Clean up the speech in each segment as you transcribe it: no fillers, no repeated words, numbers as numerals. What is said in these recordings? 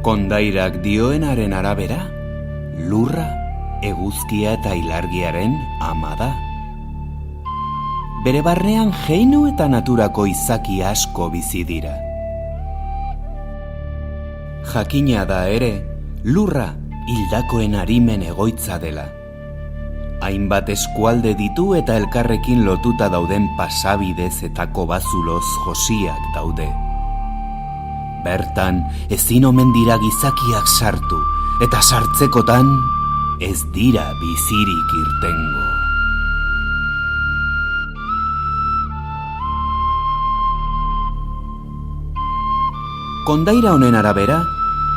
Kondairak dioenaren arabera, lurra, eguzkia eta ilargiaren ama da. Bere barnean jeinu eta naturako izaki asko bizi dira. Jakina da ere, lurra hildakoen arimen egoitza dela. Hainbat eskualde ditu eta elkarrekin lotuta dauden pasabidez eta kobazuloz josiak daude. Bertan ezin omen dira gizakiak sartu, eta sartzekotan ez dira bizirik irtengo. Kondaira honen arabera,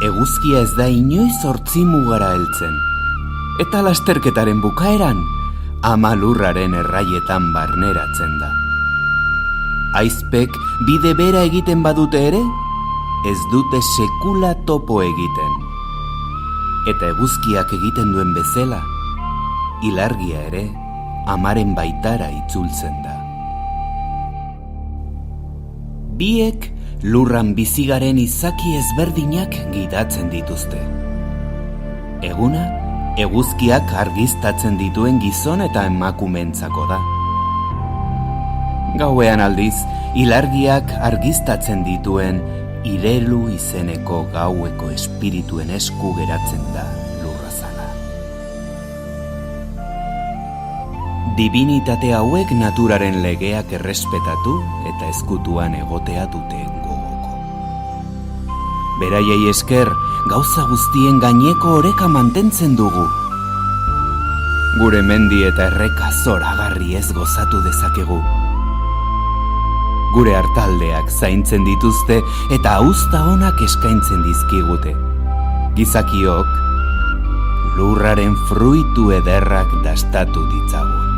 eguzkia ez da inoiz hortzimugara heltzen, eta lasterketaren bukaeran, ama lurraren erraietan barneratzen da. Aizpek bide bera egiten badute ere, ez dute sekula topo egiten. Eta eguzkiak egiten duen bezala, ilargia ere amaren baitara itzultzen da. Biek lurran bizigaren izaki ezberdinak gidatzen dituzte. Eguna, eguzkiak argiztatzen dituen gizon eta emakumeentzako da. Gauean aldiz, ilargiak argiztatzen dituen irelu izeneko gaueko espirituen esku geratzen da lurrazala. Dibinitate hauek naturaren legeak errespetatu eta ezkutuan egotea dute gogoko. Beraiei esker, gauza guztien gaineko oreka mantentzen dugu. Gure mendi eta erreka zoragarri ez gozatu dezakegu. Gure hartaldeak zaintzen dituzte eta hauzta onak eskaintzen dizkigute. Gizakiok, lurraren fruitu ederrak dastatu ditzagun.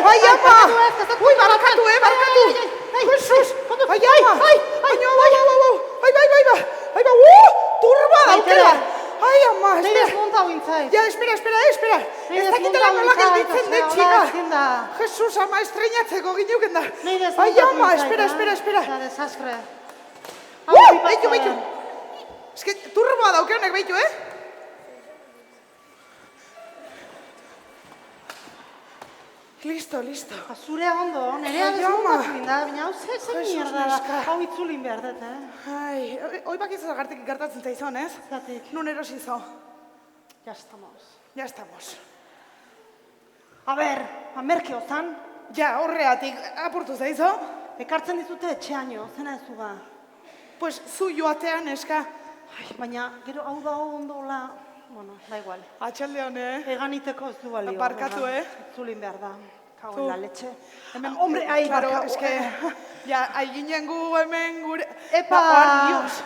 Ai, ama! Ui, barkatu! Jesus! Ai, ama! Baina, bai, turba daukela! Ai, ama, Nei espera! desmonta guintzait. Ja, espera! Nei Ez dakitela nola desmonta gelditzen den, guintzait, txiga! ezin da. Jesus, ama, estreinatzeko ginuken da! Nei Ai, desmonta ama, guintzait, espera! Eta desastre. Beitu! Ez que turboa daukenek, beitu, Listo. Zurea ondo, nerea Ai, desmontatu ama. ginda, baina hau ze Jesus, mierda neska. da. Hau itzulin behar dut, Ai, hoi bakizu zagartik gertatzen zaizon, ez? Zatik. Nun erosin zo. Ya estamos. Ja estamos. A ber, merke ozan, Ja, horreatik apurtu zaizo. ekartzen dizute etxeaino, zena ez zuga. Pues zu joatean, eska. Baina, gero hau da ondola, bueno, da igual. Atxalde hone, Eganiteko ez du balio. Barkatu, Itzulin behar da. Kago Tu. la leche. Hemen, Hombre, ai, claro, barkatu. eske, ja, ai ginen gu hemen gure... Epa! Dios!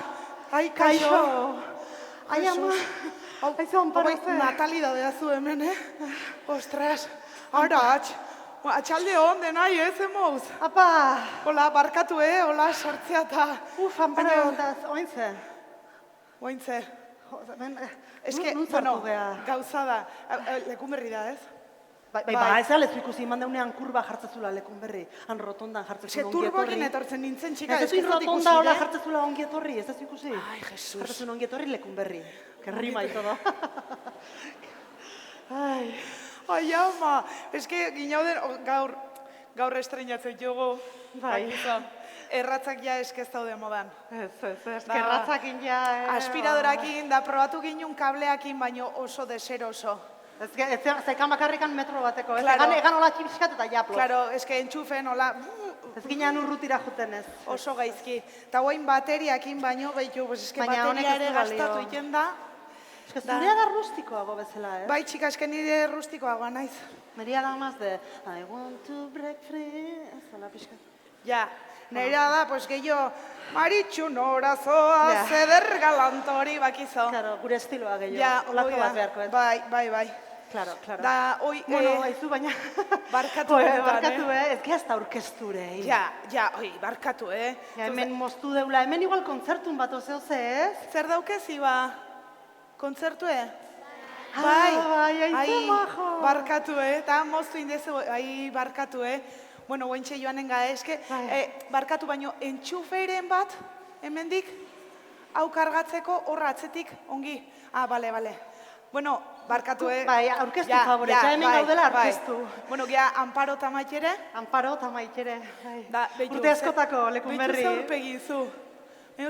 Ai, kaixo! Ai, ama. Aizu Bai, onparazte. natalidadea zu hemen, Ostras, aratx. Atxalde hon denai, emoz. Apa! Hola, barkatu, hola, sartzea eta... Uf, amparo, da, ointze. Ointze. Eske, Nun bueno, gauza da. Lekun berri da, ez? Bai, ez da lezu ikusi, iman deunean kurba jartzezula lekun berri. Han rotondan Eske jartzezula ongi turboekin etorri. etortzen nintzen, txika, Ez ez ez rotonda hola jartzezula ongi etorri, ez ez ikusi. Ai, Jesus. Jartzezun ongi etorri lekun berri. Que rima y todo. Ai. Ai, ama, eske ginauden gaur estreinatzen jogo. Bai. Erratzak ja eskez daude modan. Ez, kerratzakin ja. Aspiradorakin, da probatu ginun kableakin, baino oso deseroso. Ez zekan bakarrikan metro bateko, ez? Claro. Egan hola txibiskat eta japlo. Claro, eske entxufen, hola, Ez ginean urrutira juten ez. oso gaizki. Eta guain bateriakin baino, behitu, pues eske Baina honek bateria ez ere du balio. gastatu iken da. Ez que zurea da rustikoago bezala, ez? Bai, txika, eske nire rustikoagoa naiz. Neria da más de I want to break free. Ez hola pixkat. Ja, nerea da, pues gehiago, Maritxu norazoa, Ja. zeder galantori bakizo. Claro, gure estiloa gehiago. Ja, Olako hoi da. bat beharko, ez? Bai. Claro. Da, hoi, Bueno, aizu baina... barkatu benetan, Barkatu, ez gehazta aurkezture. Ja, barkatu, Ja, hemen moztu deula, hemen igual kontzertun bat ozeo ze, ez? Zer daukezi ba? Kontzertue? Bai, aizu majo. Barkatu, eta moztu indezu, barkatu, Bueno, guentxe joanen ga, eske, barkatu baino, entxufeiren bat, hemendik, hau kargatzeko horra atzetik, ongi. Bale. Bueno, barkatu, Bai, aurkeztu favore, ja hemen gaudela aurkeztu. Bueno, gea, Amparo eta Maitere. Amparo eta Maitere. Da, behitu, Urte askotako lekun berri. Behitu zaurpegi zu.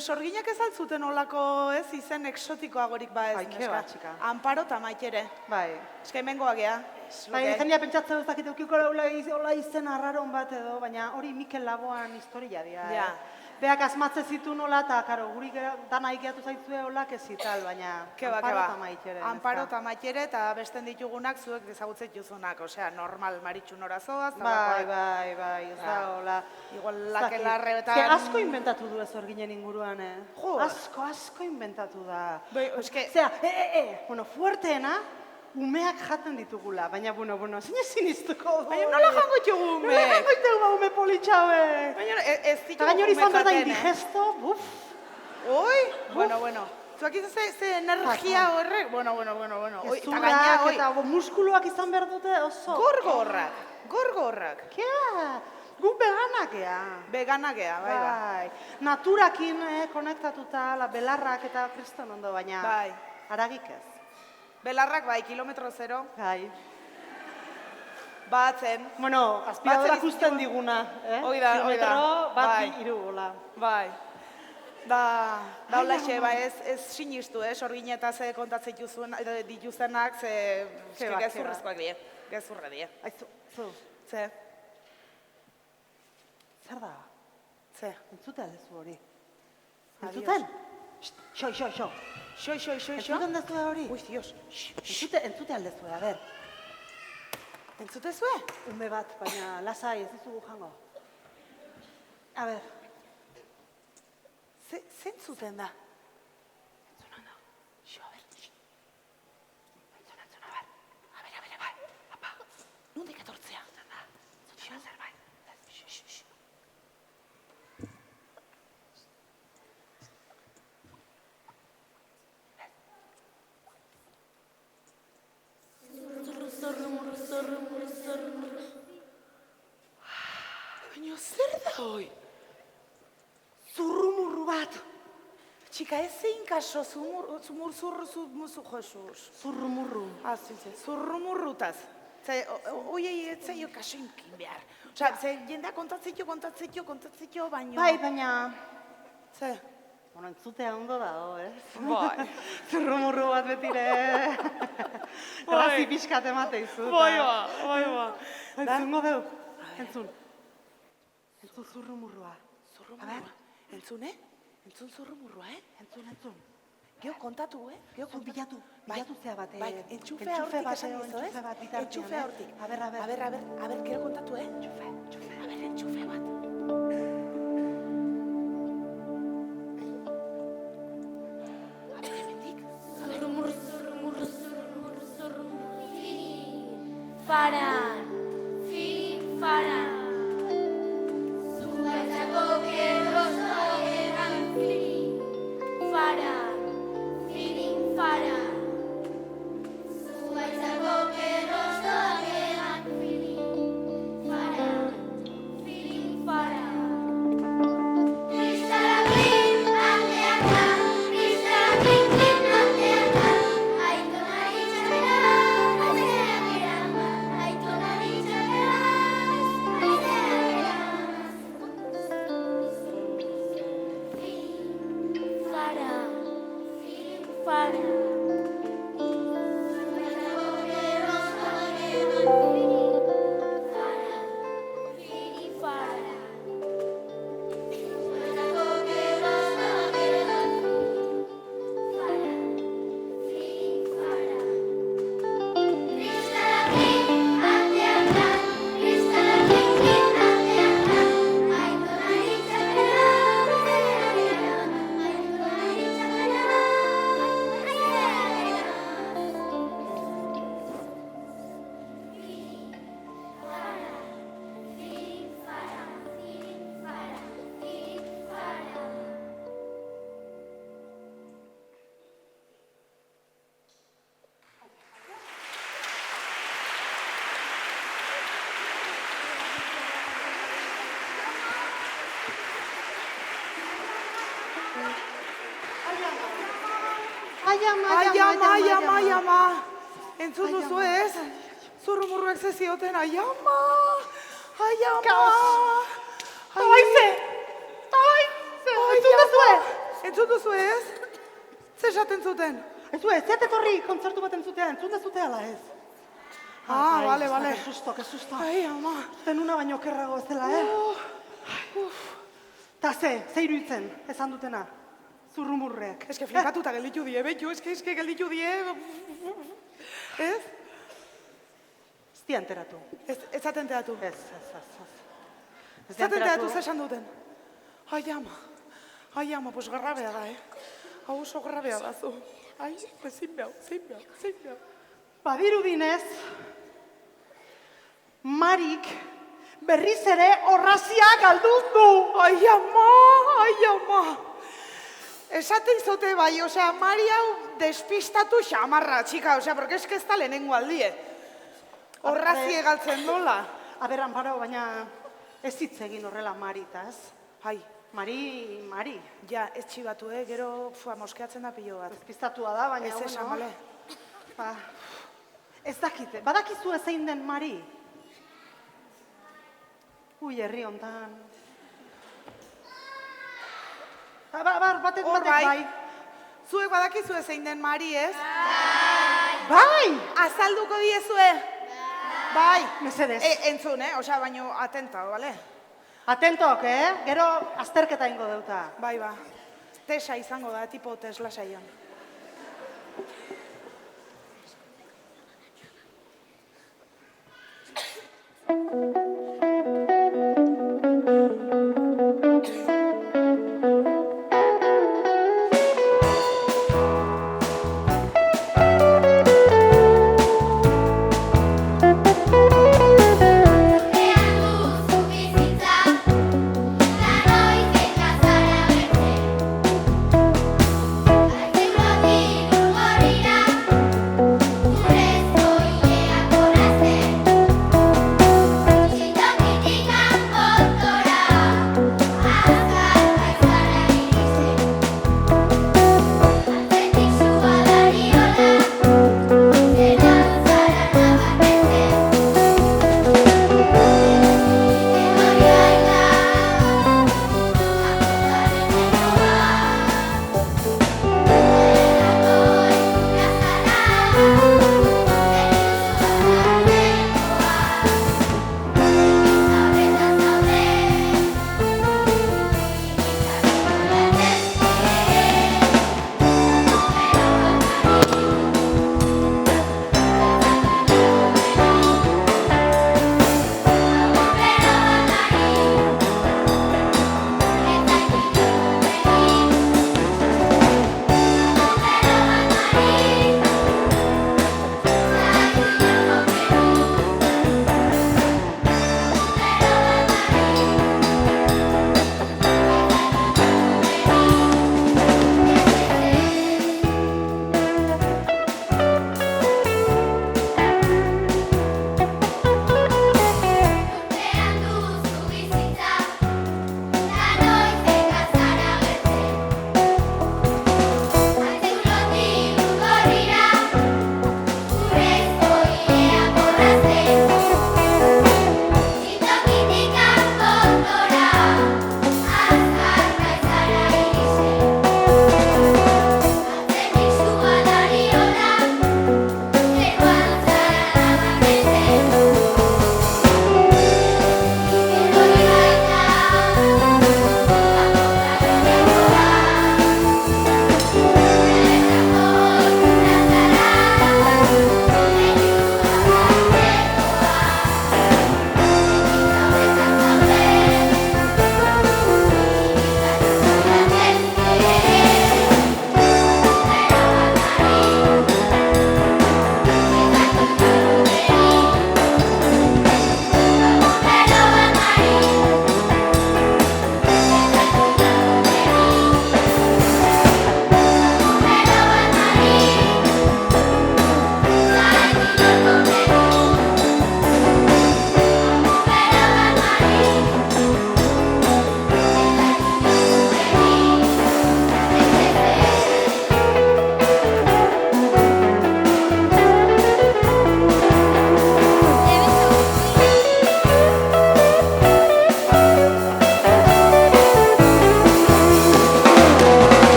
Sorginak ez altzuten olako, ez, izen eksotikoagorik ba ez, Ai, ke bat, txika. Amparo eta Maitere. Bai. Eska hemengoa gea. Bai, jendea pentsatzen ez dakit eukiko hola izen arraron bat edo, baina hori Mikel Laboan historia dira. Ja. Beak asmatze zitu nola, eta karo, guri dana ikiatu zaitzue holak ez zital, baina Keba. Amparo eta Maitere. Amparo eta Maitere eta besten ditugunak zuek ezagutzen juzunak, osea, normal Maritxu norazoaz. Bai, ez da, hola. Igual lakelarretan... Asko inventatu du ez hor ginen inguruan, Jo. Asko inventatu da. Bai, eske... Zera, bueno, fuerteena, umeak jaten ditugula, baina, bueno, zein ezin iztuko du. Baina nola jango txugu ume? Nola jango txugu ume politxaue. Baina ez ditugu Eta gainori izan behar da jaten, indigesto, buf. Oi, bueno. Zuak izan ze energia horrek, bueno. Ezurrak eta muskuluak izan behar dute oso. Gorgorrak. Kea, gu veganak gea. Veganak gea, bai. Naturakin konektatuta, belarrak eta kriston ondo, baina Bai. haragik ez. Belarrak bai, kilometro zero. Bai. Batzen. Bueno, azpiradorak usten diguna, Hoi da. Kilometro bat Bai. bi hiru, hola. Bai. Da holaxe, ez sinistu, sorginetaz kontatzen dituzenak, ze gezurrezkoak die. Gezurra die. Aizu, zu, Ze? zer da? Ze? Entzute aldezu hori. Adios. Entzuten? Xo. Xoi. Entzuten dezu hori? Ui, Dios. Entzute aldezu, a ber. Entzute zue? Ume bat, baina lasai, ez dizugu jango. A ber. Zentzuten da? Entzunan da. Xo, a ber. Entzuna, a ber. A ber, bai. Apa. Nondik etortzea? Zurrumurru bat. Txika, ez zein kaso, zurru, Jesús. Zurrumurru. Zurrumurrutaz. Ze, oiei, ez zeio kaso inkin behar. Osa, ze, jendea kontatzeko, baino... Bai, baina... Ze? Bueno, entzutea ondo dago, ez? Bai. Zurrumurru bat betire... Grazi pixkat emate izut. Bai. Entzungo deu. Entzun zurrumurrua. Entzun, Entzun zurrumurrua, Entzun. Geo kontatu, Zu bilatu zea bat. Bai, entxufea hortik esan dizu, ez? Entxufea hortik. A ber, gero kontatu, Entxufe. A ber, entxufe bat. A ber, hemendik. Faran, faran. Zugatzako kerrozo egan fili. Faran, faran. Zugatzako kerrozo egan fili. Faran, faran. Kristalakin handeakan, kristalakin handeakan. Aitonari txamera, aizeak eraman. Aitonari txamera, aizeak eraman. Faran, faran. Aiama. Entzun duzu ez? Zurrumurruek zezioten, aiama. Aize! Entzun duzue! Entzun duzu ez? Zer esaten zuten? Ezue, zeat etorri kontzertu bat entzutea, entzun dezute ala ez? Bale. Que susto. Ai, ama. Zenuna baino kerrago ez dela, Ta ze iruditzen, esan dutena? Zurrumurreak. Ez que flipatuta gelditu die, behitu, ez que gelditu die. Ez? Ez di enteratu. Ez atenteatu. Ez. Ez atenteatu zer esan duten. Aiama, pues grabea da, Hau oso grabea da zu. Ai, pues zin behau. Badirudinez, Marik berriz ere orrazia galdut du. Aiama. Esaten zote bai, osea, Mari hau despistatu xamarra, txika, osea, porque es que ez da lehenengo aldie. Orrazi egaltzen dola. Aberran parau, baina ez hitz egin horrela Maritaz. Mari. Ja, ez txibatu, gero moskeatzen da pilo bat. Despistatua da, baina ez esan, bale. Ez dakite, badakizu ezein den Mari? Herri hontan. Batek bai. Zuek badakizu ezein den Mari, ez? Bai! Azalduko diezue? Bai. Mesedez. Entzun, osea, baino atenta, bale? Atentok, Gero azterketa ingo deuta. Bai, Tesa izango da, tipo Tesla saion.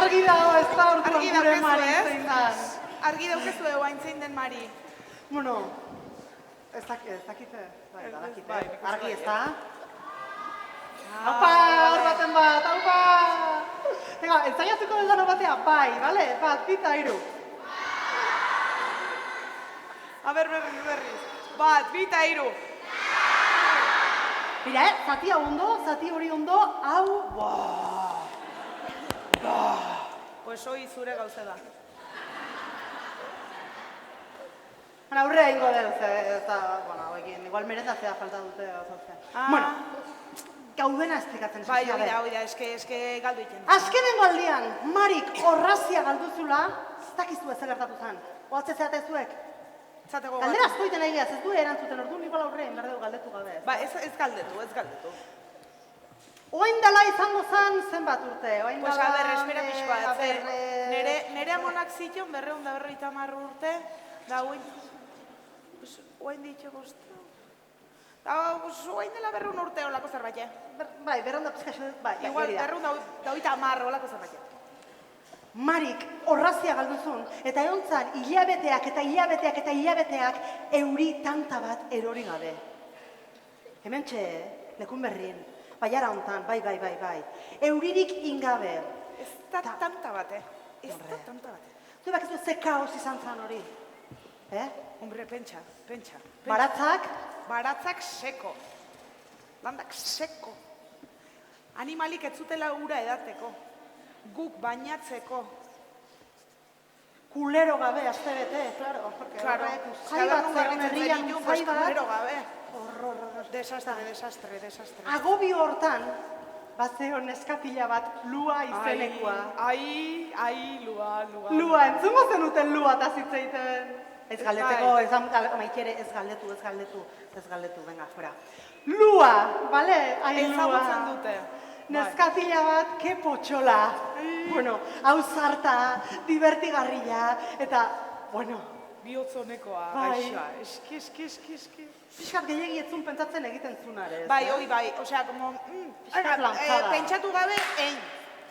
Argi dago ez da Argi urtuan gure daukezu, Mari ez? zein dan. Argi daukezu eguain zein den Mari. Bueno, ez dakite, bai, badakite. Bai, nik uste Argi bai, ez da? Aupa, hor baten bat, aupa! Venga, entzaiatuko dudano batea, bai, bale? Bat, bita, hiru. A ber, berriz. Bat, bita, hiru. Mira, zati hau ondo, zati hori ondo, hau, Pues hoi zure gauze da. Baina aurrera ingo dut, ez da, bueno, hauekin, igual meretatzea falta dute gauzatzea. Bueno, gaudena esplikatzen Bai, esasia, hoi da, eske galdu iten. Azkenengo aldian, Marik orrazia galduzula, ez dakizu ez gertatu zen. Oatze zeate zuek. Zateko Galdera askoiten egiaz, ez du erantzuten, orduan igual aurrein, berdeu galdetu gabe. Ba, ez galdetu. Oain dela izango zen zenbat urte? Oain Pues a ber, espera pixkoa, a ber, nere amonak zition 250 urte, da oain ditxo goztu. Da, oain dela 200 urte olako zerbait, Bai, berronda pizkaxo, bai, Igual, hori da. 250 olako zerbait. Marik orrazia galduzun, eta egontzan hilabeteak euri tanta bat erori gabe. Hementxe, lekun berrin, baiara hontan, bai. Euririk ingabe. Ez da tanta bat, Ez da tanta bat. Zu bakizu ze kaos izan zan hori. Hombre, pentsa. Baratzak, seko. Landak seko. Animalik ez zutela ura edateko. Guk bainatzeko. kulero gabe, aste bete, claro. Claro, Jai bat zegoen herrian, jai bat. kulero gabe. Horror. Desastre. Agobio hortan, bazeon neskatila bat, Lua izenekoa. Ai, lua. Lua, entzungo zenuten Lua eta zitzeiten. Ez galdeteko, maikere, ez galdetu, venga, fuera. Lua, bale? Ai, Lua. Ezagutzen dute. Neskatila bat, ke potxola. Bueno, hau zarta, divertigarria, eta, bueno, Bihotzonekoa, Bai. aixa. Eski. pixkat gehiagi etzun pentsatzen egiten zunare. Bai, osea, como... Pixkat lanzada. pentsatu gabe,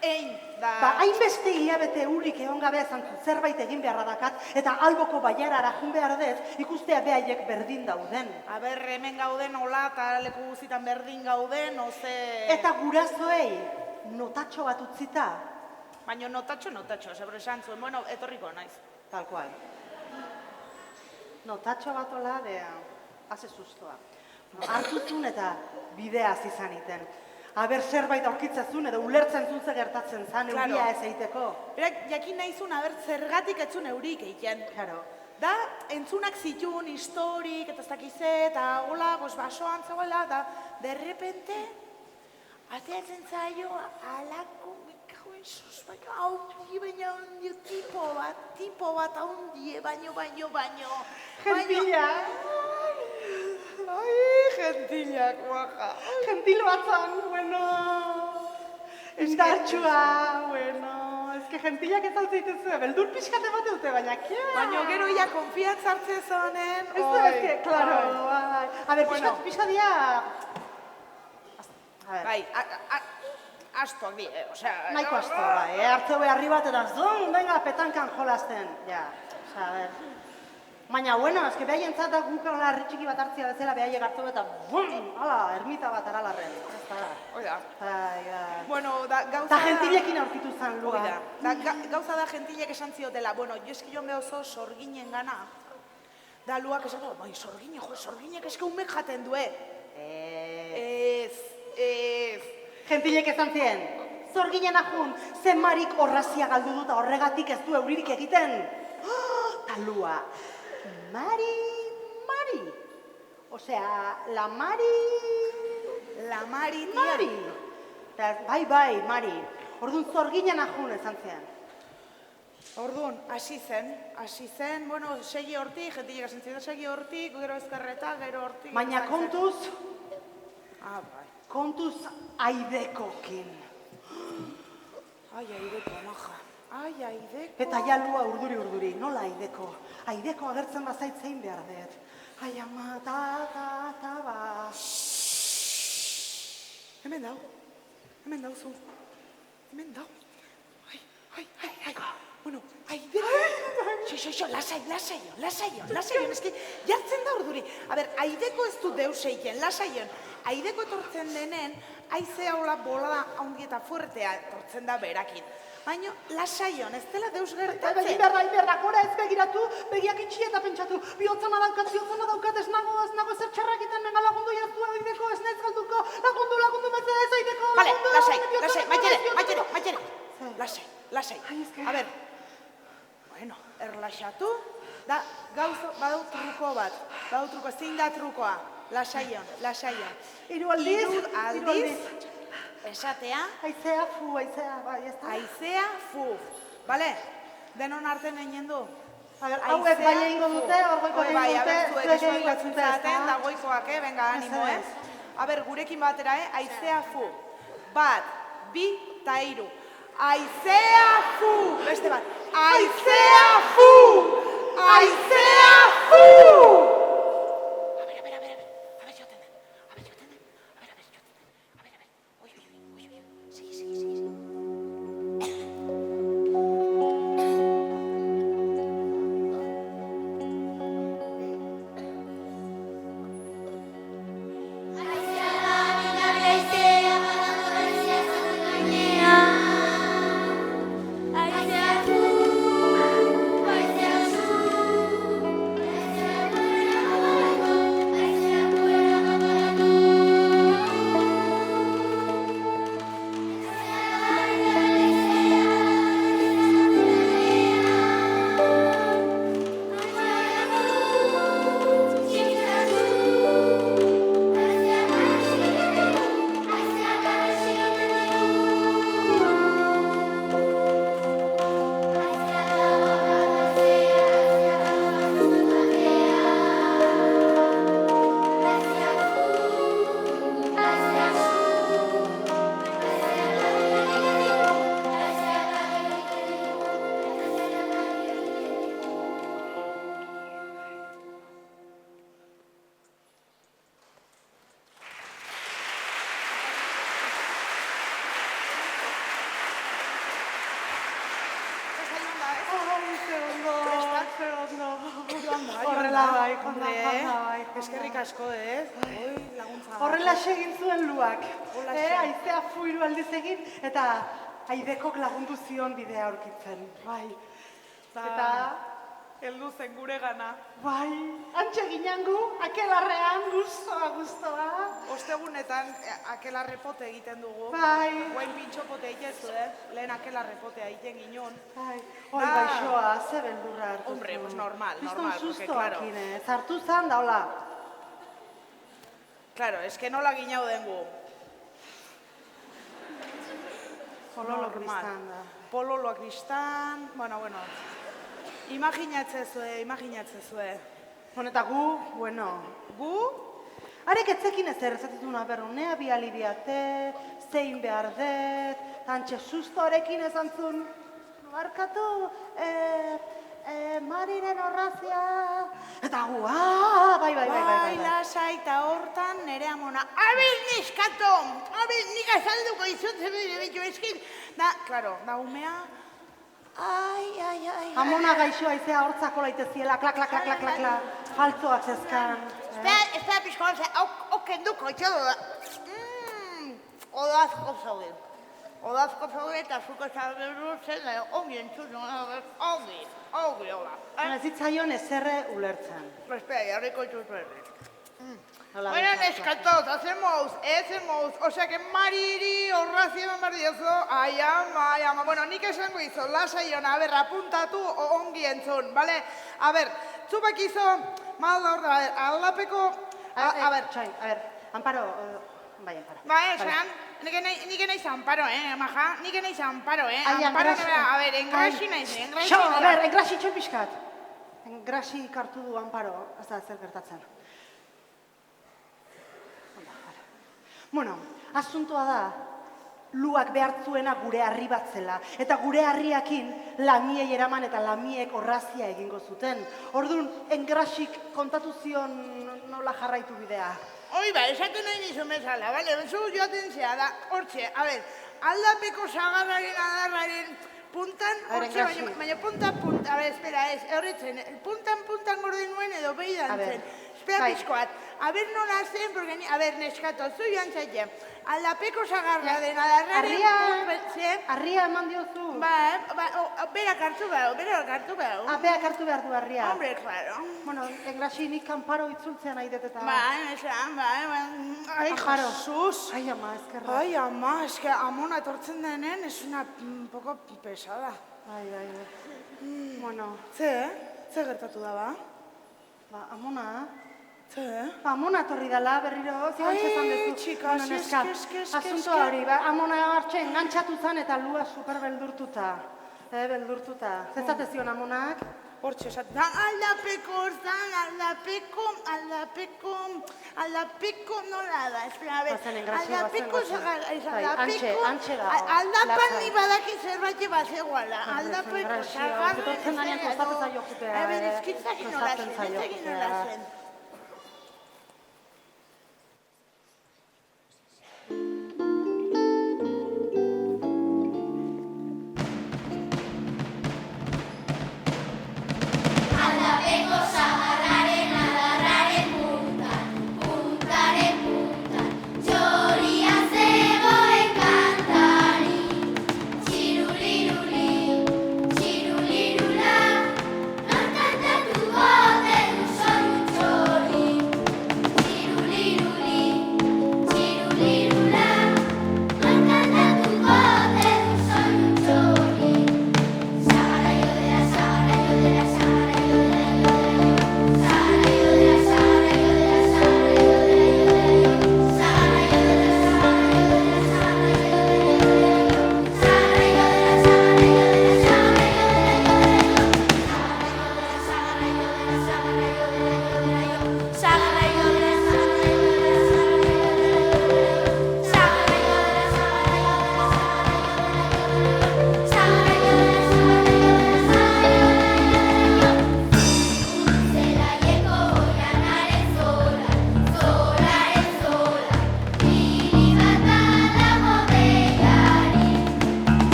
ein, da... Ba, hainbeste hilabete urik egon gabe esan zerbait egin beharra dakat, eta alboko baiarara jun behar dez, ikustea behaiek berdin dauden. A ber, hemen gauden hola, eta leku guztitan berdin gauden, oze... Eta gurasoei notatxo bat utzita, Baina notatxo, zebro esan zuen, bueno, etorriko naiz. tal cual. Notatxo bat hola, haze sustoa. Hartu zuen eta bideaz izan iten. Aber zerbait aurkitzezun edo ulertzen zuen ze gertatzen zan, Claro. euria ez eiteko. Berak, jakin nahizun, aber, zergatik etzun eurik egiten. Claro. Da, entzunak zituen historik, eta ez dakize, eta hola, basoan zegoela, da, derrepente, ateatzen zaio, alako, mekauen sos, baina, haundi, baina ondio, tipo bat, haundi, baino. Gentila. Ai, gentilak, guaja. Gentil bat zan, bueno. Indartxua, bueno. Ez que gentilak ez altzeitzen beldur pixkate bat dute, baina kia. Baina gero ia konfiantza hartze zonen. Ez que, claro, bai. A ber, Bueno. pixka dia... A ber, Bai, astoak di, osea... nahiko asto, bai, hartzeu beharri bat eta zon, venga, petankan jolasten. Ja, osea, a ber. Baina, bueno, eske behaientzat da guk herri txiki bat hartzia bezala behaiek hartu eta bum, hala, ermita bat aralarren. Ez da. Oida. Bai, Bueno, da gauza... eta gentilekin aurkitu zan Lua. Oida. Da gauza da gentilek esan ziotela. Bueno, jo eski joan behozo sorginen gana. Da luak esan du, bai, sorginek eske umek jaten due. Ez. Gentilek esan zien. Zorginen ajun, ze Marik orrazia galdu dut horregatik ez du euririk egiten. Ta Lua. Mari. Osea, la Mari, tia. Eta, bai, Mari. Orduan zorginen ajun esan zien. Orduan, hasi zen, bueno, segi hortik, gentilek esan zidan segi hortik, gero ezkerreta, gero hortik. Baina kontuz, Bai. kontuz aidekokin. Ai, aideko, maja. Ai, aideko. Eta ja Lua urduri, nola aideko? Aideko agertzen bazaitzein behar dut. Ai, ama, ta, ba. Hemen dau zu. Hemen dau. Ai. lasaion, eski, jartzen da orduri. A ber, aideko ez du deus eiken, lasaion. Aideko etortzen denen, aizea hola bolada haundi eta fuertea etortzen da berakin. Baina, lasaion, ez dela deus gertatzen. Begin berra, gora ez begiratu, begiak itxi eta pentsatu. Bihotzana daukat, ez nago zer txarrak iten, nenga lagundu jaztu aideko, ez naiz galduko, lagundu mesedez aideko, Vale, lagundu. lasai, lasai. A ber, bueno, erlaxatu, da gauzo, badau truko bat. Zein da trukoa? Lasaion. Hiru aldiz. Esatea. Aizea, bai, ez da. Aizea, fu. Bale, denon arten egin du. A ber, hauek bai egingo dute, orgoiko egingo dute. Bai, abertu zuek egizu egingo egatzen dute, ez zaten, da? da goikoak, venga, animo, Mesedez. A ber, gurekin batera, aizea, fu. Bat, bi, ta hiru. Aizea, fu. Beste bat. Aizea, fu. Aizea, fu. Horrela bai, eskerrik asko, laguntza. Horrela egin zuen luak. Aizea fuiru aldiz egin, eta aidekok lagundu zion bidea aurkitzen. Bai. Eta... heldu zen gure gana. Bai, antxe ginen gu, akelarrean, guztoa. Ostegunetan akelarrepote egiten dugu. Bai. Guain pintxopote egitezu, lehen akelarrepotea egiten ginen. Bai, hori baixoa, ze beldurra hartu. Hombre, pues normal, Kriston porque claro. sustoak, zartu zan da, hola. Claro, es que nola ginau dengu. Pololo kristan da. Pololo kristan, bueno. Imaginatzezue. Honeta gu, bueno. Gu? Arek etzekin ezer ezatituna berrunea biali biate, zein behar dut, antxe sustoarekin ezantzun, barkatu, Mariren horrazia, eta gu, bai. Bai, lasai, eta hortan nere amona, abel neskato, nik azalduko izutzen bitu eskin. Da, klaro, da umea, ai. Amona gaixoa izea hortzako laiteziela, klak, faltzoak zezkan. Espera, pixko, okenduko, itxodo da. Odazko zaude. Odazko zaude eta zuko zaude zen, ongi entzun, ongi, hola. Ez zitzaion ezerre ulertzen. Espera, jarriko itxutu erri. Bueno, neskatot, hacemos, osea, que Mariri horrazio eman behar diozu, ai ama, bueno, nik esango izo, lasaiona, a ber, apuntatu ongi entzun, bale? A ber, zupek izo, malda hor, aldapeko, a ber. Txain, a ber, Amparo, bai, Amparo. Ba, esan, nik enaiz Amparo, maja, nik enaiz Amparo, Ai, Amparo, engrasi. a ber, engrasi naiz, engrasi. Xo, a ber, engrasi txon pixkat. Engrasi kartu du Amparo, ez da zer gertatzen. Bueno, asuntoa da, luak behartzuena gure harri bat zela, eta gure harriakin lamiei eraman eta lamiek horrazia egingo zuten. Orduan, engrasik kontatu zion nola jarraitu bidea. Hoi ba, esaten nahi nizun bezala, bale? Zu joaten zea da, hortxe, a ber, aldapeko sagarraren adarraren puntan, A ver, hortxe, engrasi. baina punta, a ver, espera, ez, horretzen, puntan gorde nuen edo behidan A ver. zen. Espera Bai. pixkoat, a ver nola zen, porque ni, a ver, neskato, zu joan zaite, aldapeko zagarra den, adarraren Arria eman diozu. berak hartu behar, Beak hartu behar du arria. Hombre, claro. Bueno, engrasi nik kanparo itzultzea nahi dut eta... Esan, ai, Amparo. Jesus. Ai, ama, eskerra. Ai, ama, eske amona etortzen denen, es una poco pesada. Ai. Bueno, Ze gertatu da, ba? amona... Ze? Amona etorri dela, berriro, zigantxe esan duzu. txika, Bueno, neska, asuntoa hori, amona hartxe engantzatu zen eta lua super beldurtuta. Beldurtuta. Zezate zion amonak? Hortxe, esat. Aldapeko nola da, espera, a ver, Bazen engrasi, aldapeko antxe da. aldapan ni badaki zerbait bazegoala, aldapeko engrasi, zagarra, etortzen danean kostatzen zaio jutea, a ver, ezkitzaki nola kostatzen zen, zaio ezaki jutea. nola zen. Aldapeko zagarraren adarraren puntaren puntan, txoria zegoen kantari. Txiruliruli, txirulirula, non kantatuko ote du soinu txori. Txiruliruli, txirulirula, non kantatuko ote du soinu txori. Zagarra jodera, zagarra jodera, zagarra jodera, zelaieko oianaren zola, hiri bat badago begari.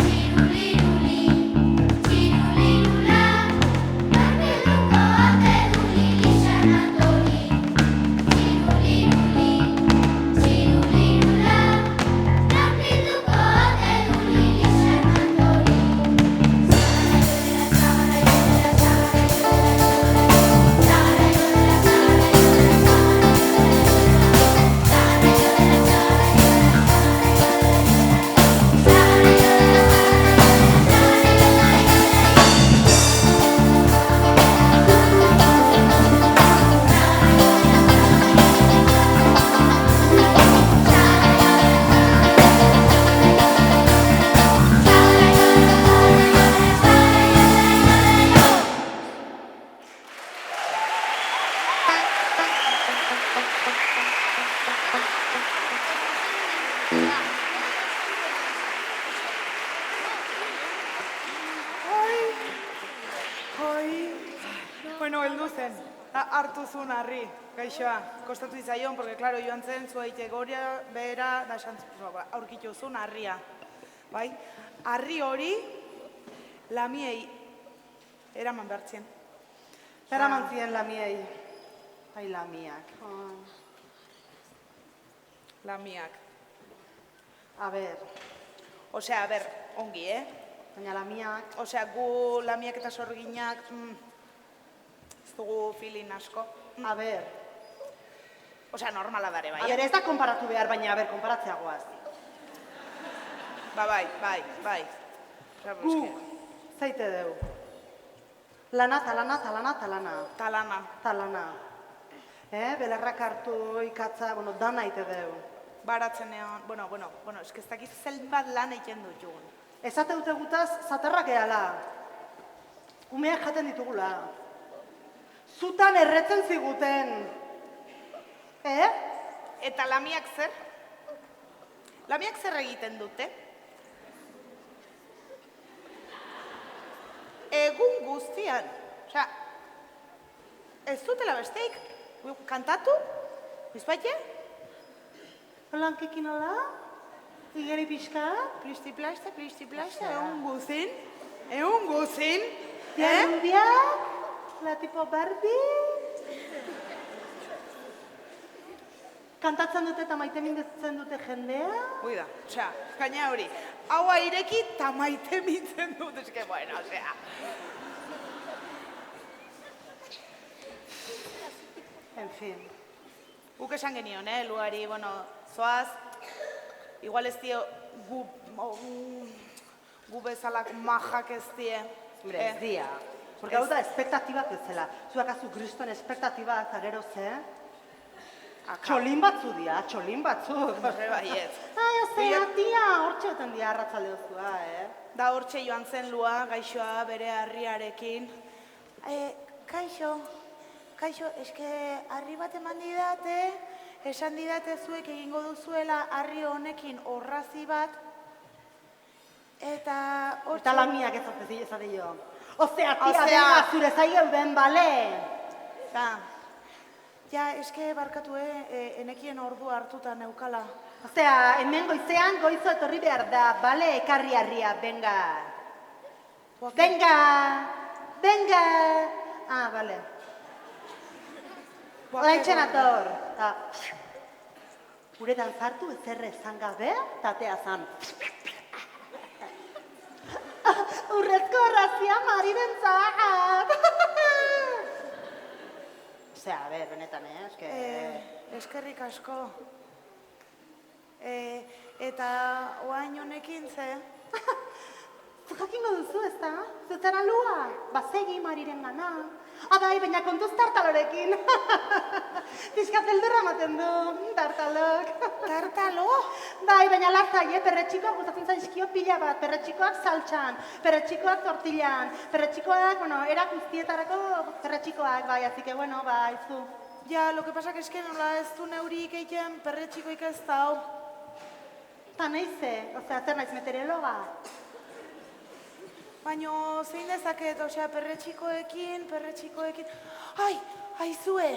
Txiruliruli, txirulirula, nork bilduko ote du Lili San Antoni. Txiruliruli, txirulirula, nork bilduko ote du Lili San Antoni. Bueno, heldu zen. Hartu zuen harri, gaixoa. Kostatu izaion, porque, claro, joan zen, zuaite goria, behera, da aurkitu zuen harria. Bai? Harri hori, lamiei eraman behartzen. Eraman zien lamiei. Ai, lamiak. Lamiak. A ber, Osea, a ber, ongi, baina lamiak... Osea, gu lamiak eta sorginak, ez dugu filin asko. A ber, Osea, normala dare, bai. a ber, ez da konparatu behar, baina, a ber, konparatzea goaz. Bai. Osea, Gu, zeite deu. Lana. Talana. Belarrak hartu, ikatza, bueno, dana ite deu. Baratzenean, bueno, eske ez dakit zelbat lan egiten dut jugun. Ezate dute gutaz, zatarrak ehala. Umeak jaten ditugula. Zutan erretzen ziguten. Eta lamiak zer? Lamiak zer egiten dute? Egun guztian. Osea, ez dutela besteik? Kantatu? Bizpaite? Holankekin hola? Igeri pixka? Plisti-plasta, egun guztin. Egun guzin, Rubia, la tipo Barbie. Kantatzen dute eta maite mindetzen dute jendea. Ui da, osea, gaina hori, hau ireki eta maite mintzen dut, eske, bueno, osea. En fin. Guk esan genion, Luari, bueno, zoaz, igual ez dio gu bezalak majak ez die. Hombre, ez dia. Porque hau da, espektatibak bezala. Zuak azu kriston espektatibak eta gero ze? Txolin batzu dia, txolin batzuk. Horre baiet. Ai, ozea, tia, hortxe oten dia arratzalde duzua, Da hortxe joan zen Lua, gaixoa bere harriarekin. Kaixo, eske harri bat eman didate, esan didate zuek egingo duzuela harri honekin orrazi bat, eta hortxe... Eta lamiak ez ezade jo. Ozea, tia, benga, zure zaigeu ben, bale? Ja, eske barkatu, enekien ordu hartuta neukala. Ozea, hemen goizean goizo etorri behar da, bale, ekarri harria, benga. Benga! Ah, bale. Olaitxen ator. Uretan zartu ezerre ezan gabe, tatea zan. Urrezko arrazia mariren zahar. Osea, a ber, benetan, eske... Eskerrik asko. Eta oain honekin ze? Zukakingo duzu, ez da? Zutara Lua, bazegi mariren gana. Abai, baina kontuz tartalorekin. Fiskat eldurra ematen du, tartalok. Tartalo? Bai, baina lazai, perretxikoak gustatzen zaizkio pila bat, perretxikoak saltxan, perretxikoak tortillan, perretxikoak, bueno, era guztietarako perretxikoak, bai, así que, bueno, bai, zu. Ja, lo que pasa que es que nola ez du neurik egiten perretxikoik ez da hau. Ta naize, osea, zer naiz meteorologa. Baina zein dezaket, osea, perretxikoekin... Ai, aizue!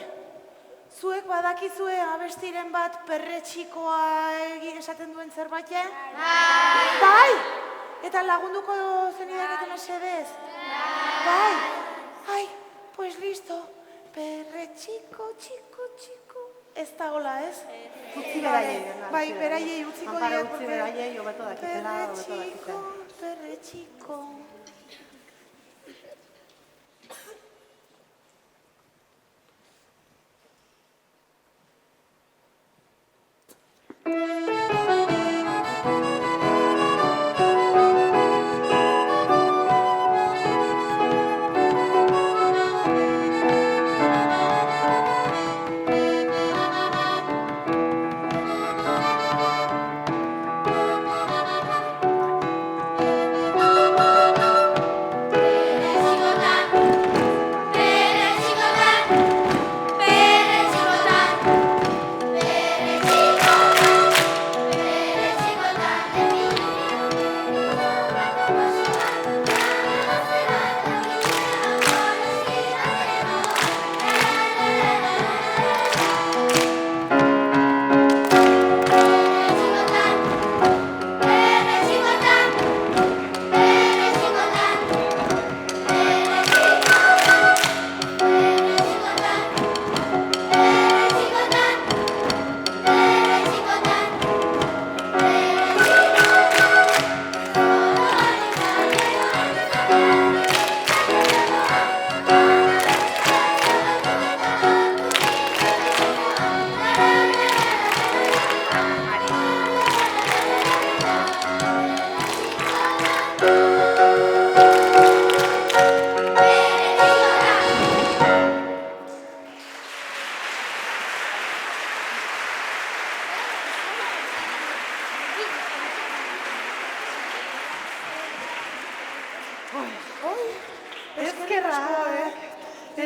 Zuek badakizue abestiren bat perretxikoa esaten duen zerbait, Bai! Eta lagunduko zenidaketen esedez? Bai! Ai, pues listo. Perretxiko, txiko. Ez da gola, ez? Utzi beraiei. Bai, beraiei utziko diet. Ampara utzi beraiei, hobeto dakitela, hobeto dakitela. Perretxiko.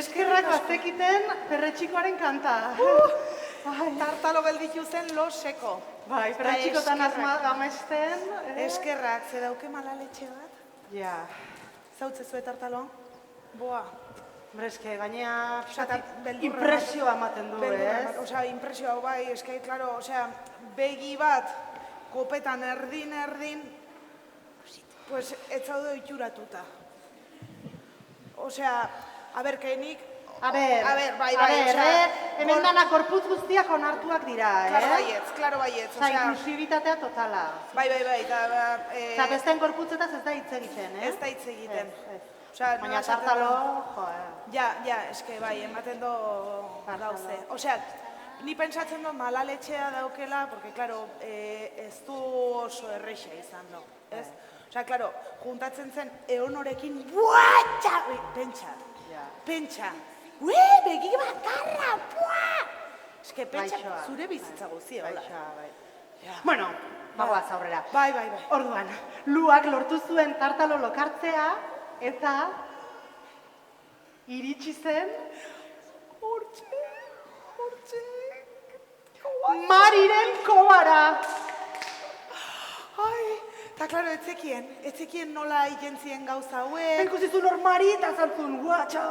Eskerrak bazekiten perretxikoaren kanta. Tartalo gelditu zen loseko. Bai, perretxikotan amesten. Eskerrak, ze dauke malaletxe bat? Ja. Zautze zue tartalo? Boa. Hombre, eske, gainea beldurra impresioa ematen du, ez? Osea, impresioa bai, eske, klaro, osea, begi bat, kopetan erdin, Pues ez zaude itxuratuta. Osea, a ber, kenik... A ber, bai, osea... Hemen danak gorputz guztiak onartuak dira, Klaro baietz, Osa, inklusibitatea totala. Bai, eta... Osa, besteen gorputzetaz ez da hitz egiten, Ez da hitz egiten. Osea, baina tartalo, Ja, eske bai, ematen do dauze. Osea, ni pentsatzen dut malaletxea daukela, porque, claro, ez du oso erreixa izan do, ez? Osea, claro, juntatzen zen eonorekin, buatxa! Pentsa! Begi bakarra, buah! Eske, pentsa, zure bizitza guzti, hola. Bueno, bagoaz aurrera. Bai. Orduan, Luak lortu zuen tartalo lokartzea, eta iritsi zen hortxe, Mariren kobara. Ai, eta klaro, etzekien nola ikentzien gauza hauek. Ikusizu nor Mari eta zantzun, guatxa.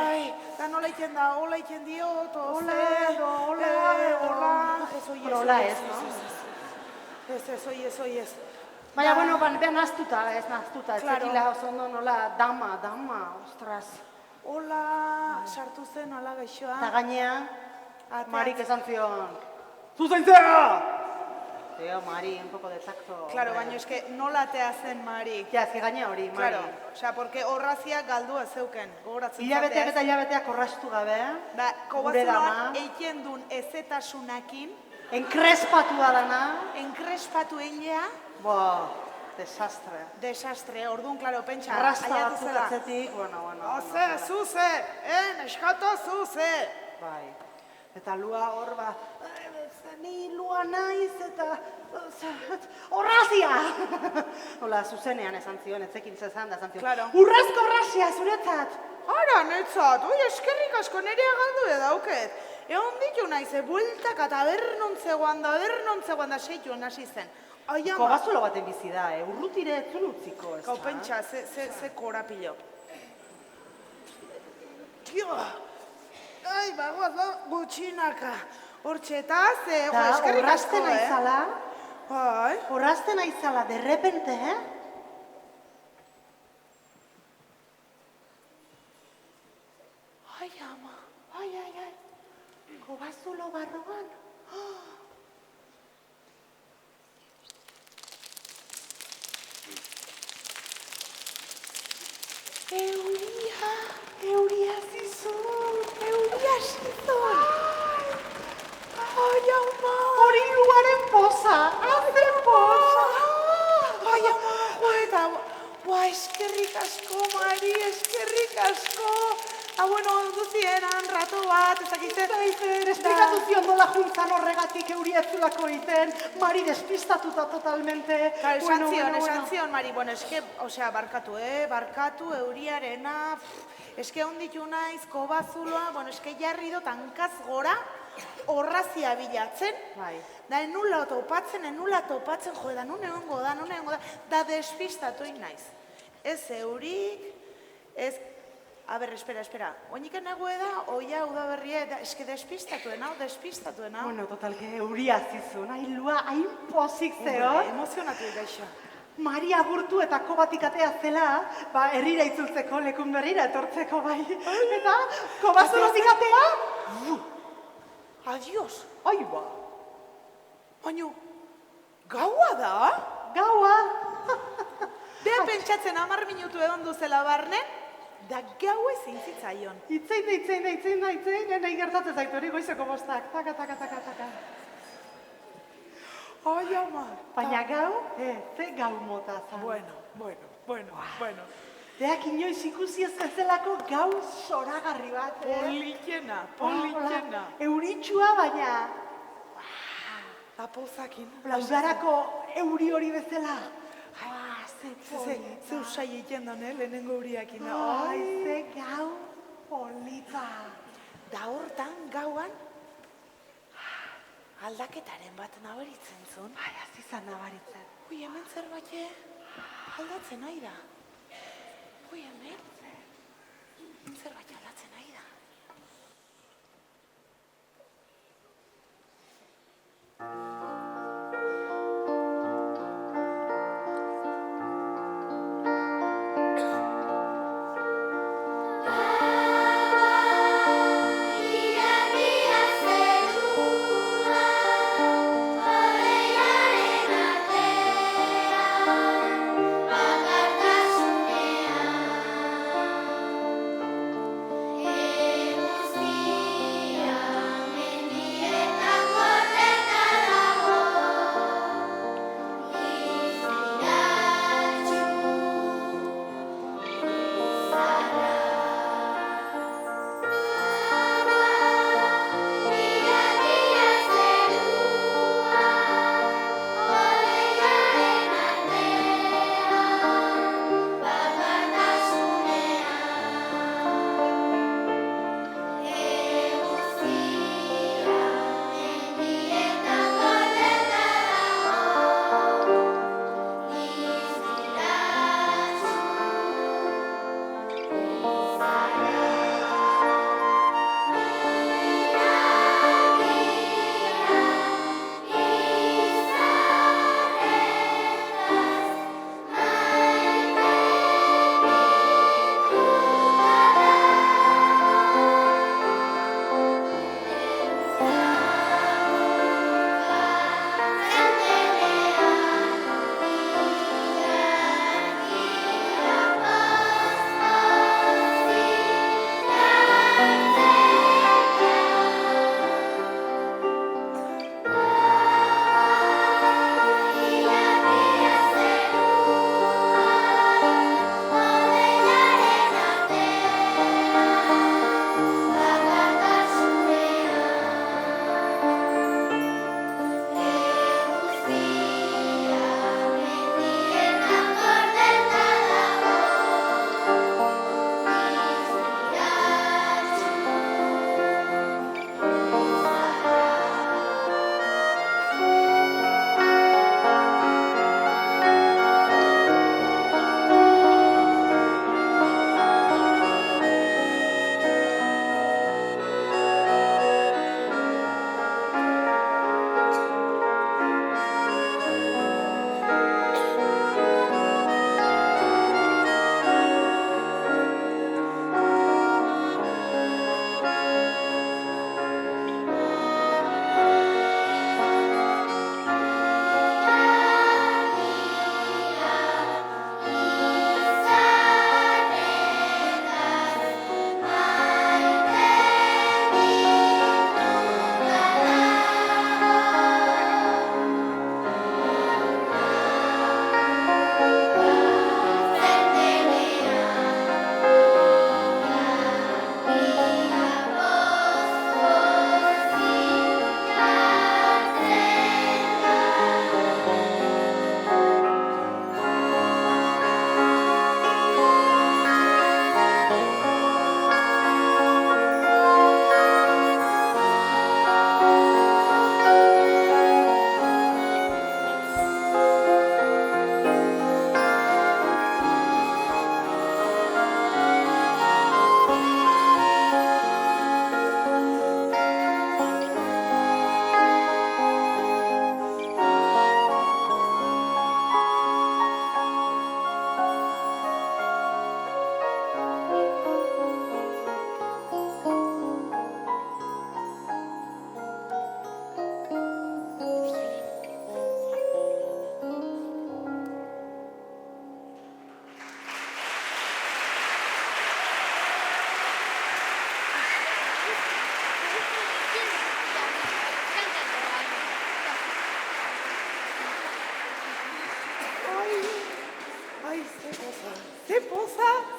Ai, eta nola iken da, hola iken diot, Hola. Ez oiez. Baina, bueno, behan naztuta, ez Claro. zekila oso ondo nola, dama, ostras. Hola, sartu zen, hola Eta gaixoa. gainean, Ateatz- Marik esan zion, zuzaintzea! Teo, Mari, un poco de tacto. Claro, baina eske nola atea zen Mari. Ja, ez que gaina hori, Mari. Claro, osea, porque horraziak galdua zeuken, gogoratzen Hilabeteak eta hilabeteak orrastu gabe, Ba, gure dama, kobazuloan eiken duen ezetasunakin, enkrespatua dana, enkrespatu eilea, desastre. orduan, klaro, pentsa, Arrasta aiatu batzuk zela. atzetik, bueno. Zuze, neskato zuze. Bai. Eta Lua hor ni Lua naiz eta horrazia! Hola, zuzenean esan zion, etzekin zezan da, esan zion. Claro. Urrezko horrazia, zuretzat! Ara, netzat, eskerrik asko nerea galdu dauket. Egon ditu naiz, bueltaka eta bernontzegoan da seituen hasi zen. Ai, ama. Kobazulo baten bizi da, urrutire etzun utziko, ez da? Kau pentsa, ze korapilo. Tio! Ai, bagoaz, gutxinaka. Hortxe eta, Eta eskerrik asko, horrazten aizala, Bai. horrazten aizala, derrepente, Ai, ama. Ai. Kobazulo barroan. Euria zizun. Ai, ama. Hori Luaren poza, hazen poza. Ai, ama, eta, eskerrik asko, Mari, eskerrik asko. Bueno, duzieran, rato bat, ezakiten. Esplikatu zion nola juntzan horregatik euria etzulako egiten, Mari despistatuta totalmente. Esan zion, Mari, eske, osea, barkatu euriarena, eske onditu naiz, kobazuloa, eske jarri dut hankaz gora, horrazia bilatzen, da enula topatzen, jo, da nun egongo da despistatu naiz. Ez eurik, ez... A ber, espera. Oiniken nagoe da, oia udaberria, eske despistatu hau. Bueno, totalke euria zizun, Lua, hain pozik zeon. Emozionatu gaixo. Mari agurtu eta kobatik atea zela, herrira itzultzeko, lekun berrira etortzeko bai. Eta kobazulotik atea, Adios. Ai ba. Baina, gaua da? Gaua. Bea pentsatzen 10 minutu egon duzela barne, da gau ezin zitzaion. Itzein da, nahi gertatzen zaitu hori goizeko bostak. Taka. Ai, ama. Baina gau, ze gau mota zan. Bueno. Deak inoiz ikusi ez zelako gau zoragarri bat. Politxena. Euritxua, baina... Apozakin. Udarako euri hori bezala. Ze usai egiten da, lehenengo huriakin. Ai, ze gau polita. Da hortan gauan, aldaketaren bat nabaritzen zuen. Ai, azizan nabaritzen. Ui, hemen zerbait aldatzen nahi da. Ui, hemen zerbait aldatzen nahi da.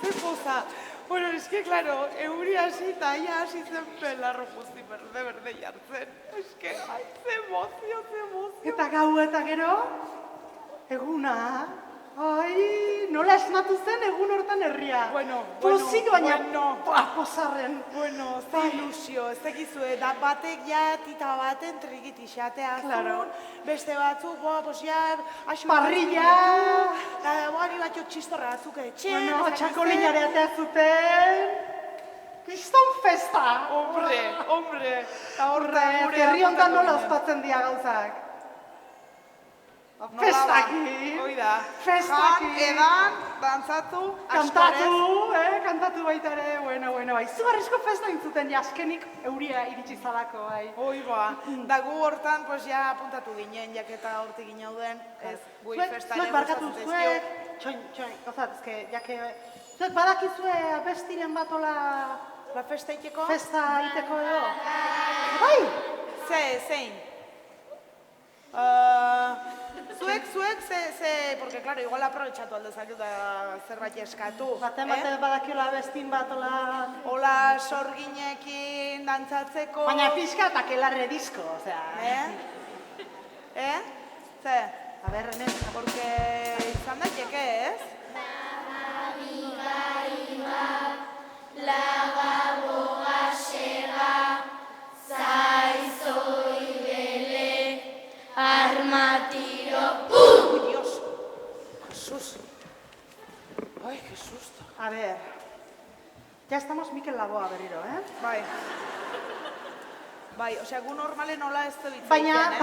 ze poza. Bueno, eske, claro, euri hasi eta ia hasi zen belarro guzti berde jartzen. Eske, ai, ze emozio. Eta gau eta gero, eguna. Ai, nola esnatu zen egun hortan herria. Pozik baina, pozarren. Bueno, ze ilusio, ez dakizue, da batek ja tita baten trikiti xatea azun, beste batzuk, pues ja, parrilla. Boari batxo txistorra batzuk etxen. Bueno, txakolinare atea zuten. Kriston festa. Hombre. Eta horre gure... Herri hontan nola ospatzen dira gauzak. Festaki. Oida. Festaki. Jan, edan, dantzatu, askorez. Kantatu baita ere, bueno, bai. Zugarrizko festa intzuten, ja, azkenik euria iritsi zalako, bai. Hoi ba, da gu hortan, pues ja, apuntatu ginen, jaketa hortik ginauden, ez, gui festare barkatu gustatzen zuek, dizkio. txoin, gozat, ezke, jake, zuek badakizue abestiren bat ola... La festa iteko? Festa iteko edo. Bai! Zein? Zuek, porque, claro, igual aprobetxatu aldezak da zerbait eskatu. Baten badakiola abestin bat ola... Ola sorginekin dantzatzeko... Baina pixka eta kelarre disko, osea... Ze? A ber, hemen... Porque izan daiteke, ez? Lagaboa sega, zaizoi bele, armatiro, ¡Uy, Dios! ¡Jesús! ¡Ay, qué susto! A ver... Ya estamos Mikel Laboa berriro, Bai, osea, gu normale nola ez da Baina...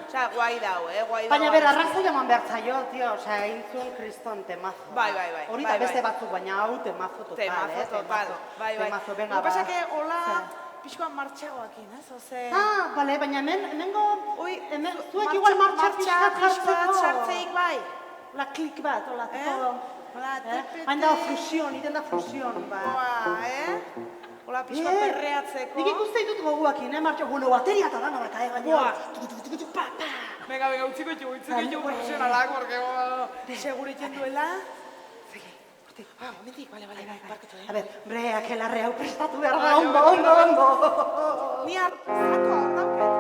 Osea, guai dau, guai dau. Baina bera, arrazoi eman behar zaio, tio, osea, intzun kriston temazo. Bai. Hori da beste batzuk, baina hau temazo total, Temazo total, bai. Temazo, venga, Lo ba. pasa que hola pixkoan martxagoakin, ez? Ose... Bale, baina hemengo... Zuek martxa- igual martxa martxa pixkat pixkat jartzeko. sartzeik bai. La klik bat, hola, tipo... Hola, tepete. Hain da fusion, iten da fusion, ba. Hola, pixkoan perreatzeko. Nik ikuste ditut goguakin, martxa, bueno, bateria eta dana baka, gaina. Venga, utziko jo profesionalak, porque segure duela. Momentik, bale, barkatu, A ver, break, elarre hau prestatu behar da, ondo. Ni hartzatu hau dauket.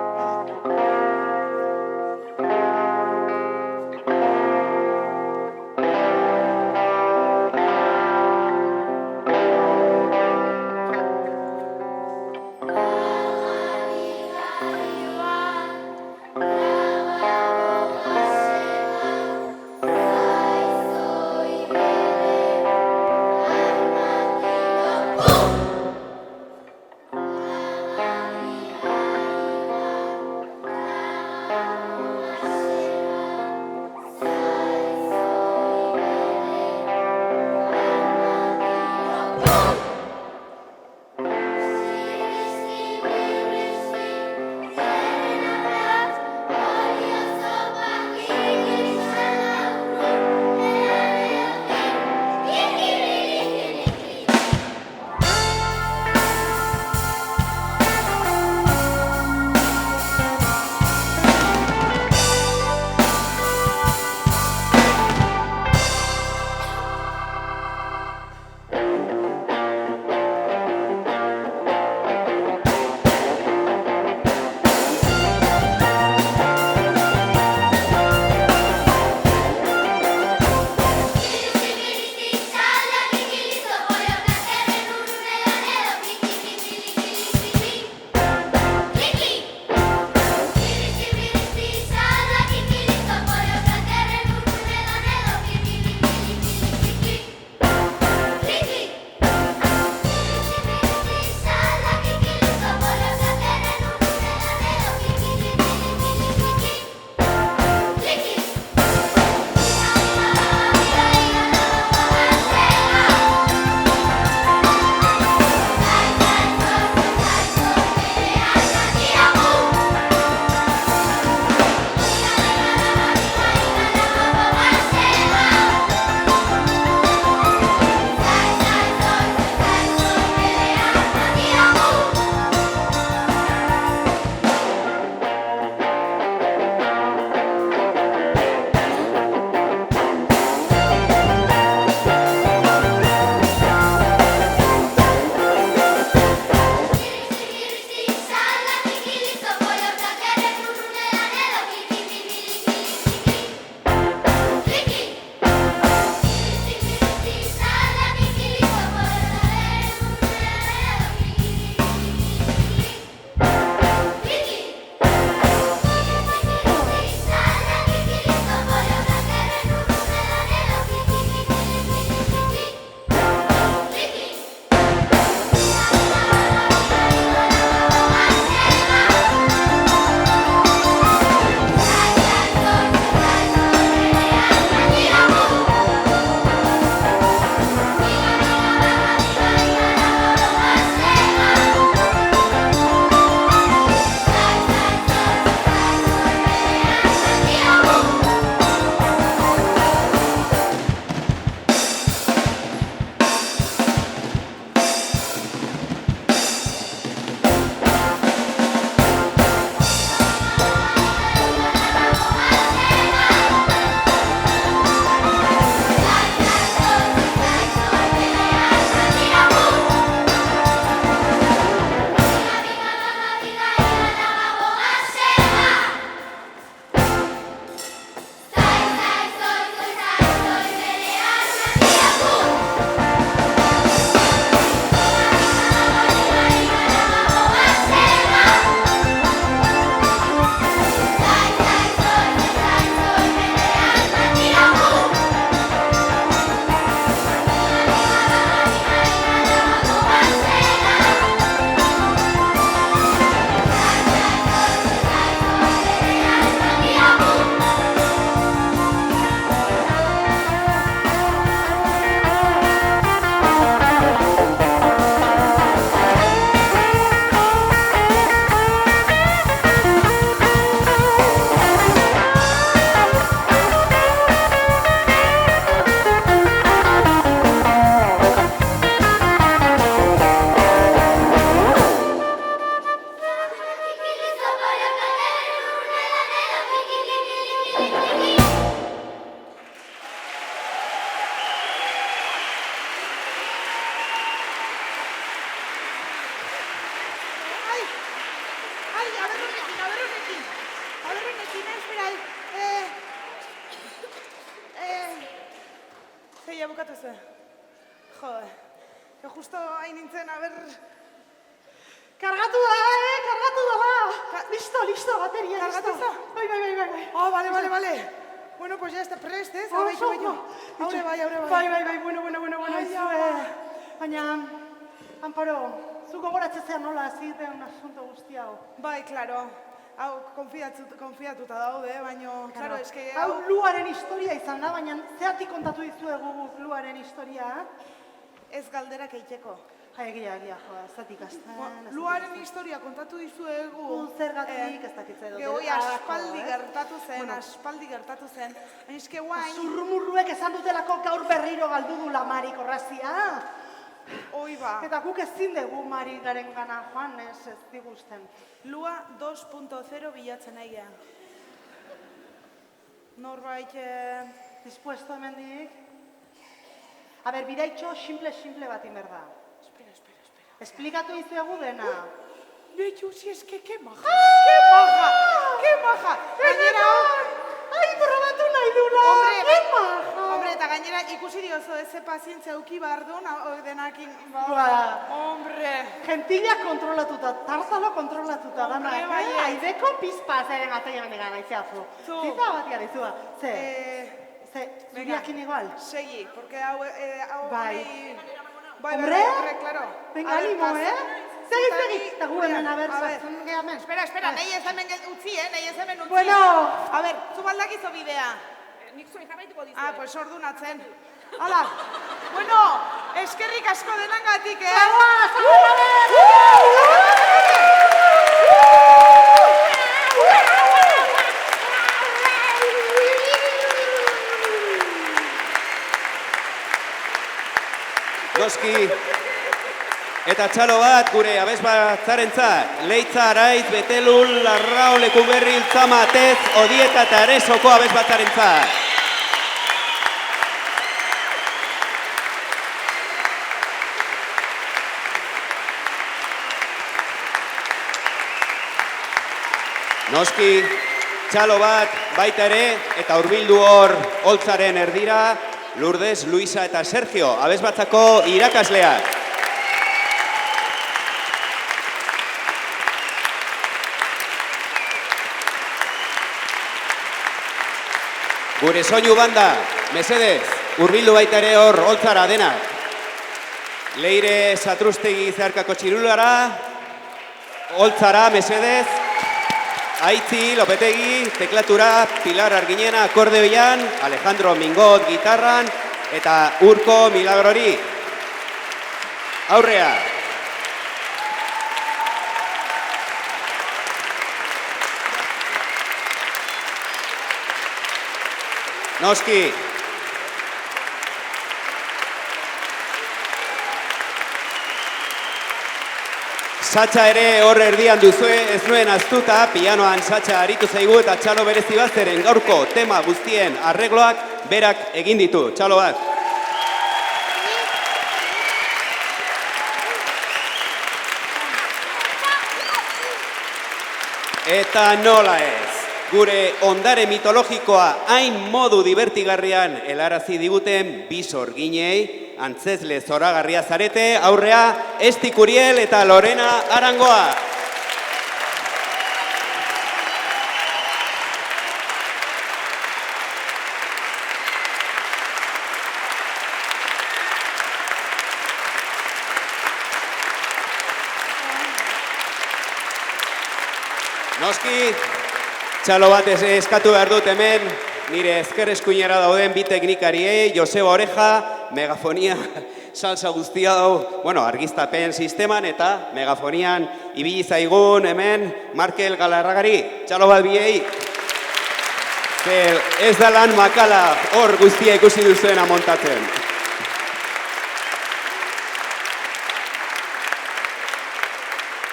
ja bukatu zuen. Jode. Que justo hain nintzen, a ber... Kargatu da, kargatu da. Listo, bateria, Kargatu listo. da? Bai. Oh, vale. Bueno, pues ya está prest, ez? Aure bai. Bai, bueno. Ai, Baina, Amparo, zu gogoratzezean nola hasi den asunto guzti hau. Bai, claro. Hau, konfiatuta daude, baina, claro, eske... Hau Luaren historia izan da, baina zeatik kontatu dizuegu guk Luaren historia? Ez galderak eiteko. Egia, zatik azten. Luaren historia kontatu dizuegu. Zergatik, ez dakitze dut. Gehoi aspaldi gertatu zen. Baina eske guain... Zurrumurruek esan dutelako gaur berriro galdu du la Mari korrazia. Hoi ba. Eta guk ezin dugu Mari garen gana joan, ez diguzten. Lua 2.0 bilatzen nahi gehan. Norbait... Dispuesto hemendik? A ber, bidaitxo simple bat inberda. Espera. Esplikatu dizuegu dena. Beitu, si eske, ke maja. Ke maja. Gainera... Ai, probatu nahi duna. Ke maja. Hombre, eta gainera ikusi diozo eze pazientzia uki behar duen, denakin... Hombre. Gentila kontrolatuta, tarzalo kontrolatuta. Hombre, bai. Aideko pizpa zeren ateia benega nahizeazu. Zita bat garizua. Zuriakin igual? Segi, porque hau... Bai. Hombre, claro. Venga, animo, Segi. Eta gu hemen, a ber, zartzen gehamen. Espera, nahi ez hemen utzi, nahi ez hemen utzi. Bueno. A ber, zu baldakizo bidea. Nik zuen jarraituko dizu. Pues ordu natzen. Hala. Bueno, eskerrik asko denangatik, Noski, eta txalo bat gure abesbatzarentzat, Leitza, Araiz, Betelul, Larrao, Lekuberri, Iltzama, Tez, Odieta eta Aresoko abesbatzarentzat. Noski, txalo bat baita ere, eta hurbildu hor holtzaren erdira, Lourdes, Luisa eta Sergio, abesbatzako irakasleak. Gure soinu banda, mesedez, hurbildu baita ere hor holtzara denak. Leire Satrustegi zeharkako txirulara, holtzara, mesedez. Aitzi, Lopetegi, teklatura, Pilar Arginena, akordeoian, Alejandro Mingot, gitarran, eta Urko Milagrori. Aurrea. Noski. Satxa ere hor erdian duzue, ez nuen aztuta, pianoan Satxa aritu zaigu eta txalo berezi bazteren gaurko tema guztien arregloak berak egin ditu. Txalo bat. Eta nola ez, gure ondare mitologikoa hain modu divertigarrian helarazi diguten bi sorginei, antzezle zoragarria zarete, aurrea Esti Kuriel eta Lorena Arangoa. Noski, txalo bat eskatu behar dut hemen, nire ezker eskuinera dauden bi teknikariei, Joseba Oreja, megafonia salsa guztia hau, argiztapen sisteman eta megafonian ibili zaigun hemen Markel Galarragari, txalo bat biei. Ez da lan makala hor guztia ikusi duzuena montatzen.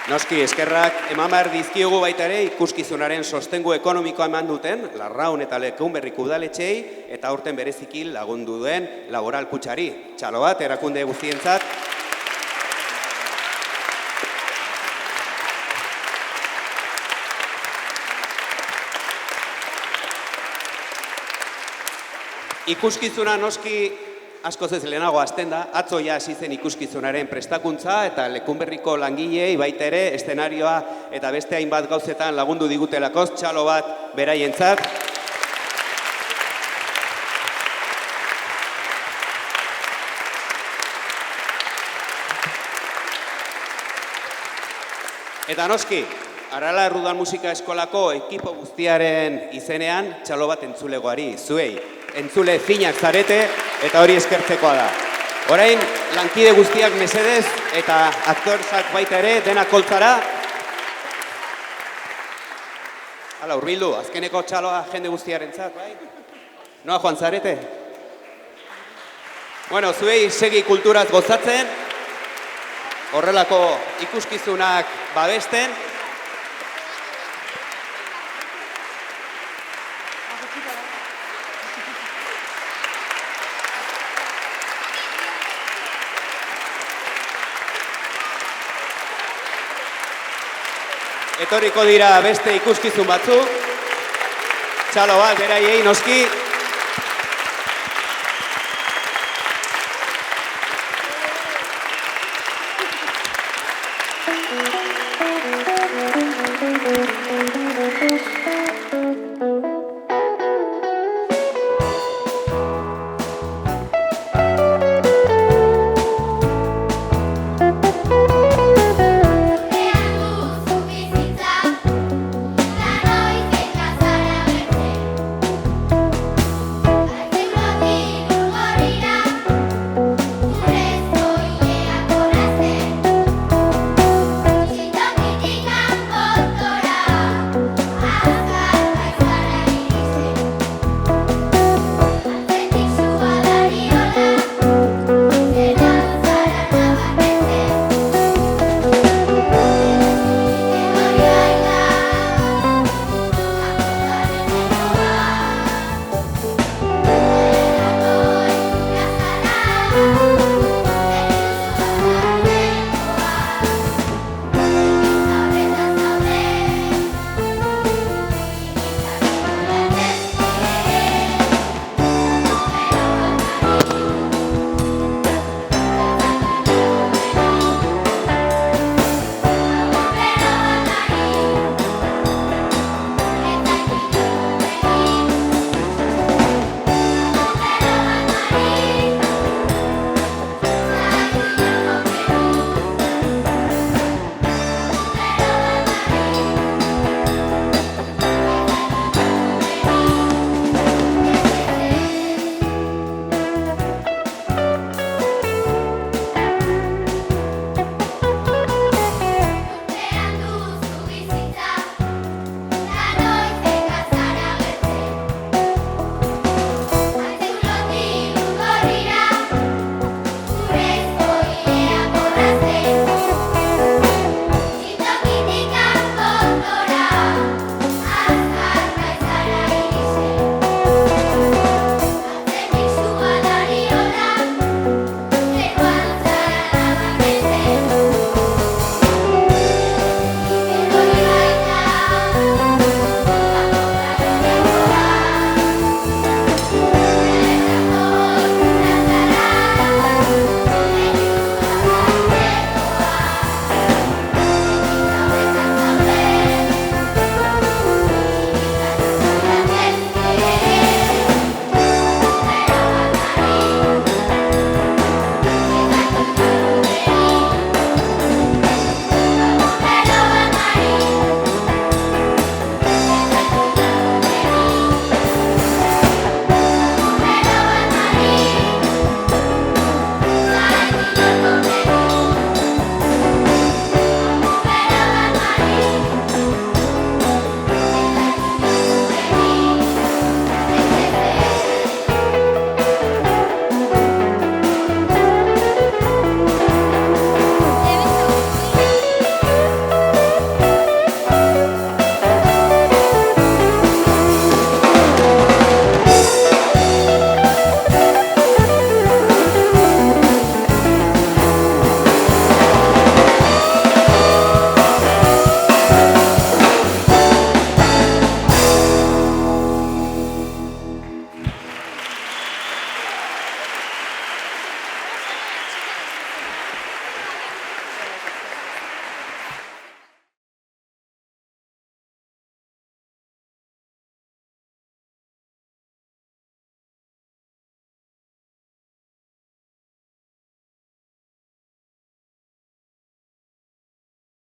Noski, eskerrak eman behar dizkiogu baita ere ikuskizunaren sostengu ekonomikoa eman duten Larraun eta Lekunberriko udaletxeei eta aurten bereziki lagundu duen Laboral Kutxari. Txalo bat, erakunde guztientzat. Ikuskizuna noski askoz ez lehenago hasten da, atzo ja hasi zen ikuskizunaren prestakuntza eta Lekunberriko langileei baita ere eszenarioa eta beste hainbat gauzetan lagundu digutelakoz, txalo bat beraientzat. Eta noski, Arala Errudan Musika Eskolako ekipo guztiaren izenean txalo bat entzulegoari, zuei. Entzule finak zarete eta hori eskertzekoa da. Orain, lankide guztiak mesedez eta aktorsak baita ere denak koltzara. Hala, hurbildu, azkeneko txaloa jende guztiarentzat, bai? Noa joan zarete? Bueno, zuei segi kulturaz gozatzen, horrelako ikuskizunak babesten. Etorriko dira beste ikuskizun batzuk, txalo bat beraiei noski.